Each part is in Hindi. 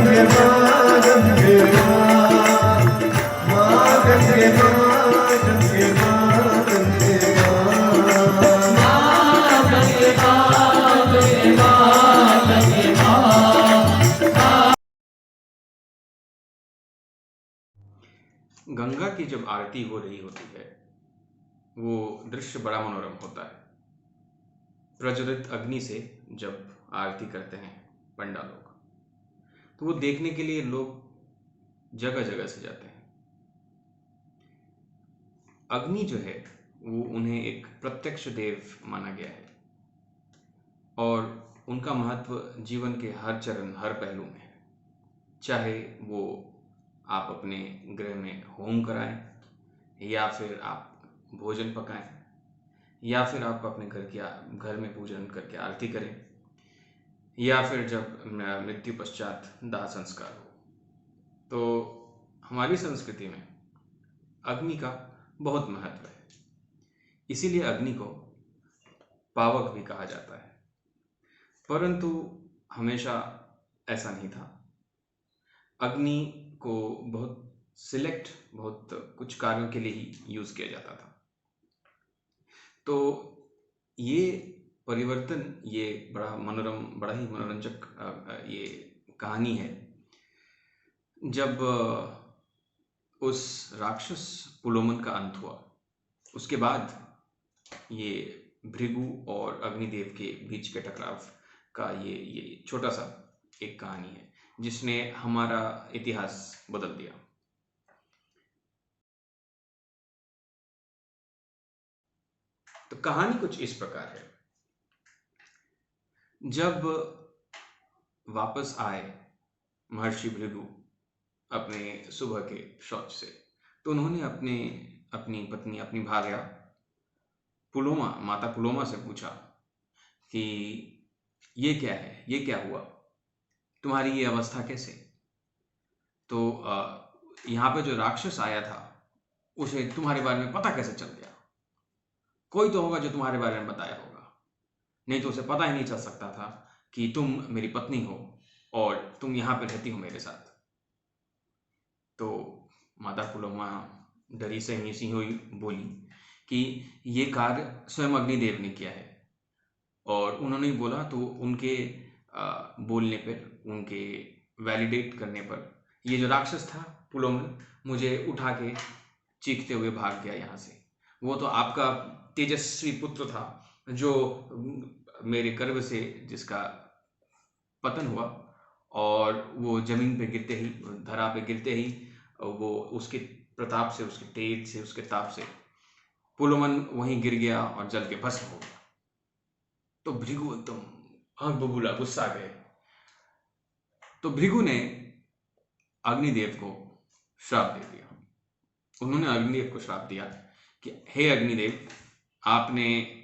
गंगे माँ गंगे माँ, माँ गंगे माँ गंगे माँ गंगे गंगा की जब आरती हो रही होती है वो दृश्य बड़ा मनोरम होता है। प्रज्वलित अग्नि से जब आरती करते हैं पंडा लोग, तो वो देखने के लिए लोग जगह जगह से जाते हैं। अग्नि जो है वो उन्हें एक प्रत्यक्ष देव माना गया है और उनका महत्व जीवन के हर चरण हर पहलू में है। चाहे वो आप अपने गृह में होम कराएं, या फिर आप भोजन पकाएं, या फिर आप अपने घर में पूजन करके आरती करें, या फिर जब मृत्यु पश्चात दाह संस्कार हो। तो हमारी संस्कृति में अग्नि का बहुत महत्व है। इसीलिए अग्नि को पावक भी कहा जाता है। परंतु हमेशा ऐसा नहीं था। अग्नि को बहुत कुछ कार्यों के लिए ही यूज किया जाता था। तो ये परिवर्तन, ये बड़ा ही मनोरंजक ये कहानी है। जब उस राक्षस पुलोमन का अंत हुआ, उसके बाद ये भृगु और अग्निदेव के बीच के टकराव का ये छोटा सा एक कहानी है जिसने हमारा इतिहास बदल दिया। तो कहानी कुछ इस प्रकार है। जब वापस आए महर्षि भृगु अपने सुबह के शौच से, तो उन्होंने अपनी पत्नी, अपनी भार्या माता पुलोमा से पूछा कि ये क्या है, ये क्या हुआ, तुम्हारी ये अवस्था कैसे? तो यहाँ पे जो राक्षस आया था उसे तुम्हारे बारे में पता कैसे चल गया? कोई तो होगा जो तुम्हारे बारे में बताया होगा, नहीं तो उसे पता ही नहीं चल सकता था कि तुम मेरी पत्नी हो और तुम यहाँ पे रहती हो मेरे साथ। तो माता पुलोमा डरी से सी हुई बोली कि ये कार्य स्वयं अग्निदेव ने किया है। और उन्होंने बोला तो उनके बोलने पर, उनके वैलिडेट करने पर, ये जो राक्षस था पुलोमन मुझे उठा के चीखते हुए भाग गया यहाँ से। वो तो आपका तेजस्वी पुत्र था जो मेरे गर्भ से जिसका पतन हुआ, और वो जमीन पे गिरते ही, धरा पे गिरते ही, वो उसके प्रताप से, उसके तेज से, उसके ताप से पुलोमन वहीं गिर गया और जल के भस्म हो गया। तो भृगु एकदम आग बबूला, गुस्सा आ गए। तो भृगु ने अग्निदेव को श्राप दे दिया। उन्होंने अग्निदेव को श्राप दिया कि हे अग्निदेव, आपने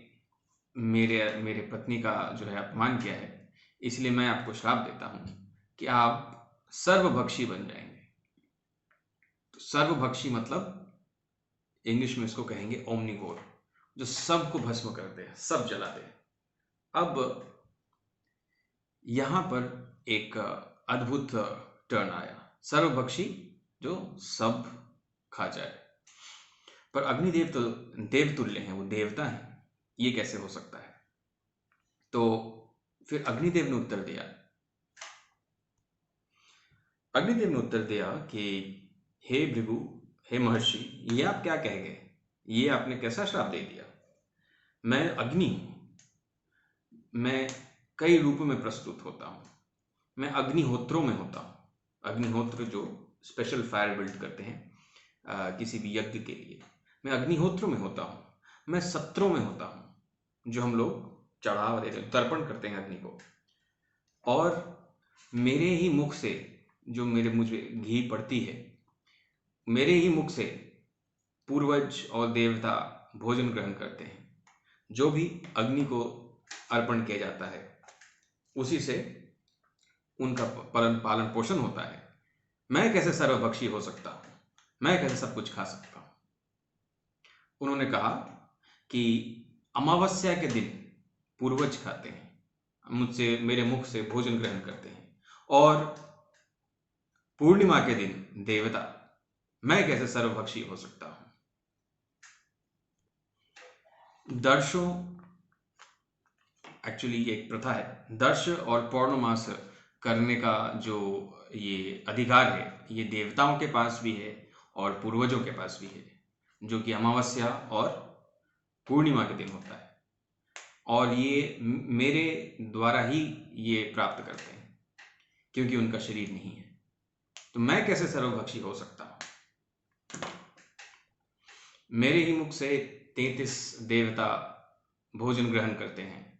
मेरे पत्नी का जो है अपमान किया है, इसलिए मैं आपको श्राप देता हूं कि आप सर्वभक्षी बन जाएंगे। तो सर्वभक्षी मतलब इंग्लिश में इसको कहेंगे ओमनिवोर, जो सबको भस्म कर दे, सब जला दे। अब यहां पर एक अद्भुत टर्न आया, सर्वभक्षी जो सब खा जाए। पर अग्निदेव तो देवतुल्य हैं, वो देवता हैं, ये कैसे हो सकता है? तो फिर अग्निदेव ने उत्तर दिया कि हे भृगु, हे महर्षि, ये आप क्या कह गए? ये आपने कैसा श्राप दे दिया? मैं अग्नि हूं, मैं कई रूपों में प्रस्तुत होता हूं। मैं अग्निहोत्रों में होता हूं। अग्निहोत्र जो स्पेशल फायर बिल्ड करते हैं किसी भी यज्ञ के लिए, मैं अग्निहोत्र में होता हूं। मैं सत्रों में होता हूं, जो हम लोग चढ़ावा देते हैं, तर्पण करते हैं अग्नि को। और मेरे ही मुख से जो मुझे घी पड़ती है, मेरे ही मुख से पूर्वज और देवता भोजन ग्रहण करते हैं। जो भी अग्नि को अर्पण किया जाता है उसी से उनका पालन पोषण होता है। मैं कैसे सर्वभक्षी हो सकता हूं? मैं कैसे सब कुछ खा सकता हूं? उन्होंने कहा कि अमावस्या के दिन पूर्वज खाते हैं, मुझसे, मेरे मुख से भोजन ग्रहण करते हैं, और पूर्णिमा के दिन देवता, मैं कैसे सर्वभक्षी हो सकता हूं? दर्शों, एक्चुअली एक प्रथा है, दर्श और पौर्णमास करने का जो ये अधिकार है, ये देवताओं के पास भी है और पूर्वजों के पास भी है, जो कि अमावस्या और पूर्णिमा के दिन होता है। और ये मेरे द्वारा ही ये प्राप्त करते हैं, क्योंकि उनका शरीर नहीं है। तो मैं कैसे सर्वभक्षी हो सकता हूं? मेरे ही मुख से 33 देवता भोजन ग्रहण करते हैं।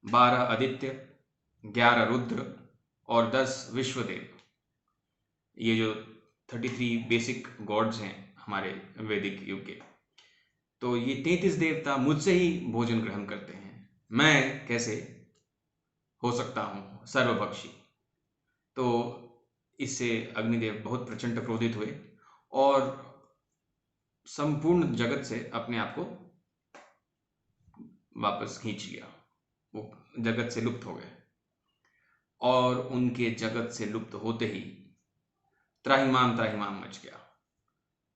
12 आदित्य, 11 रुद्र और 10 विश्वदेव। ये जो 33 बेसिक गॉड्स हैं हमारे वैदिक युग के, तो ये 33 देवता मुझसे ही भोजन ग्रहण करते हैं। मैं कैसे हो सकता हूं सर्वभक्षी? तो इससे अग्निदेव बहुत प्रचंड क्रोधित हुए और संपूर्ण जगत से अपने आप को वापस खींच लिया। वो जगत से लुप्त हो गए और उनके जगत से लुप्त होते ही त्राहिमाम त्राहिमाम मच गया।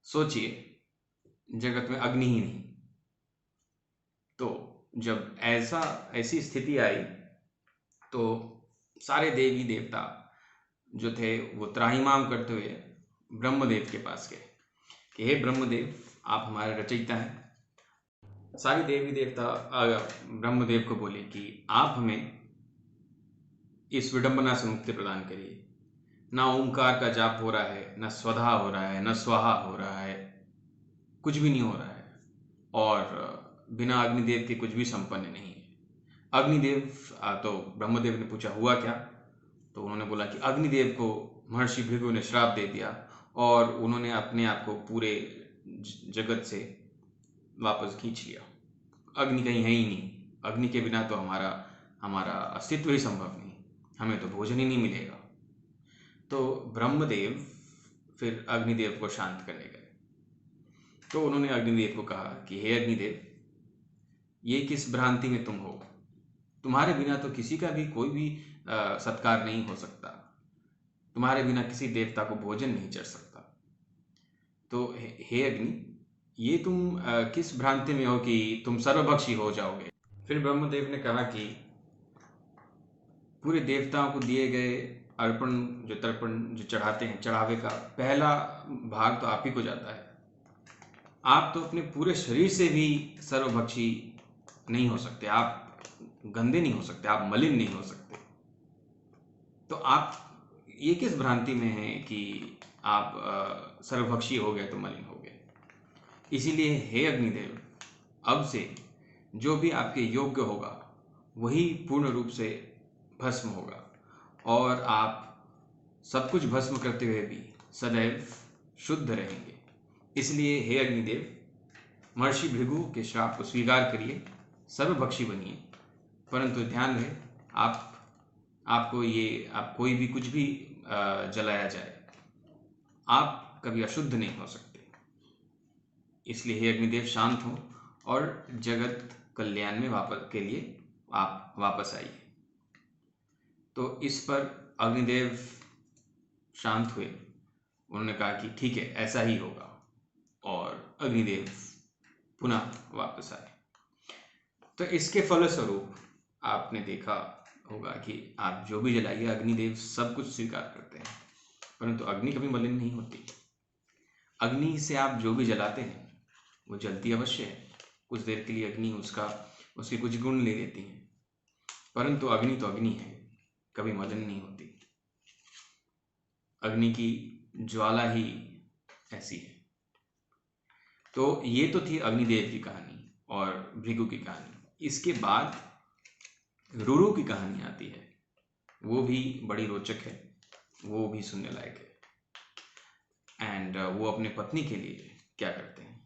सोचिए, जगत में अग्नि ही नहीं। तो जब ऐसी स्थिति आई तो सारे देवी देवता जो थे वो त्राहिमाम करते हुए ब्रह्मदेव के पास गए कि हे ब्रह्मदेव, आप हमारे रचयिता हैं। सारी देवी देवता ब्रह्मदेव को बोले कि आप हमें इस विडंबना से मुक्ति प्रदान करिए। ना ओंकार का जाप हो रहा है, ना स्वधा हो रहा है, ना स्वाहा हो रहा है, कुछ भी नहीं हो रहा है और बिना अग्निदेव के कुछ भी संपन्न नहीं है। अग्निदेव तो ब्रह्मदेव ने पूछा हुआ क्या? तो उन्होंने बोला कि अग्निदेव को महर्षि भृगु ने श्राप दे दिया और उन्होंने अपने आप को पूरे जगत से वापस खींच लिया। अग्नि कहीं है ही नहीं। अग्नि के बिना तो हमारा अस्तित्व ही संभव नहीं, हमें तो भोजन ही नहीं मिलेगा। तो ब्रह्मदेव फिर अग्निदेव को शांत करने गए। तो उन्होंने अग्निदेव को कहा कि हे अग्निदेव, ये किस भ्रांति में तुम हो? तुम्हारे बिना तो किसी का भी कोई भी सत्कार नहीं हो सकता। तुम्हारे बिना किसी देवता को भोजन नहीं चढ़ सकता। तो हे अग्नि, ये तुम किस भ्रांति में हो कि तुम सर्वभक्षी हो जाओगे? फिर ब्रह्मदेव ने कहा कि पूरे देवताओं को दिए गए अर्पण जो तर्पण जो चढ़ाते हैं, चढ़ावे का पहला भाग तो आप ही को जाता है। आप तो अपने पूरे शरीर से भी सर्वभक्षी नहीं हो सकते। आप गंदे नहीं हो सकते, आप मलिन नहीं हो सकते। तो आप ये किस भ्रांति में हैं कि आप सर्वभक्षी हो गए तो मलिन हो गए? इसीलिए हे अग्निदेव, अब से जो भी आपके योग्य होगा वही पूर्ण रूप से भस्म होगा और आप सब कुछ भस्म करते हुए भी सदैव शुद्ध रहेंगे। इसलिए हे अग्निदेव, महर्षि भृगु के श्राप को स्वीकार करिए, सर्वभक्षी बनिए। परंतु ध्यान रहे, आप कोई भी कुछ भी जलाया जाए, आप कभी अशुद्ध नहीं हो सकते। इसलिए हे अग्निदेव, शांत हो और जगत कल्याण में के लिए आप वापस आइए। तो इस पर अग्निदेव शांत हुए। उन्होंने कहा कि ठीक है, ऐसा ही होगा, और अग्निदेव पुनः वापस आए। तो इसके फलस्वरूप आपने देखा होगा कि आप जो भी जलाइए, अग्निदेव सब कुछ स्वीकार करते हैं। परंतु अग्नि कभी मलिन नहीं होती। अग्नि से आप जो भी जलाते हैं वो जलती अवश्य है। कुछ देर के लिए अग्नि उसके कुछ गुण ले लेती है, परंतु अग्नि तो अग्नि है, कभी मलिन नहीं होती। अग्नि की ज्वाला ही ऐसी है। तो ये तो थी अग्निदेव की कहानी और भृगु की कहानी। इसके बाद रुरु की कहानी आती है। वो भी बड़ी रोचक है, वो भी सुनने लायक है। एंड वो अपने पत्नी के लिए क्या करते हैं,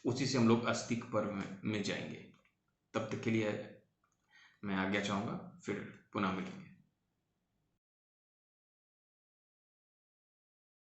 उसी से हम लोग अस्तिक पर्व में जाएंगे। तब तक के लिए मैं आज्ञा चाहूँगा, फिर पुनः मिलेंगे।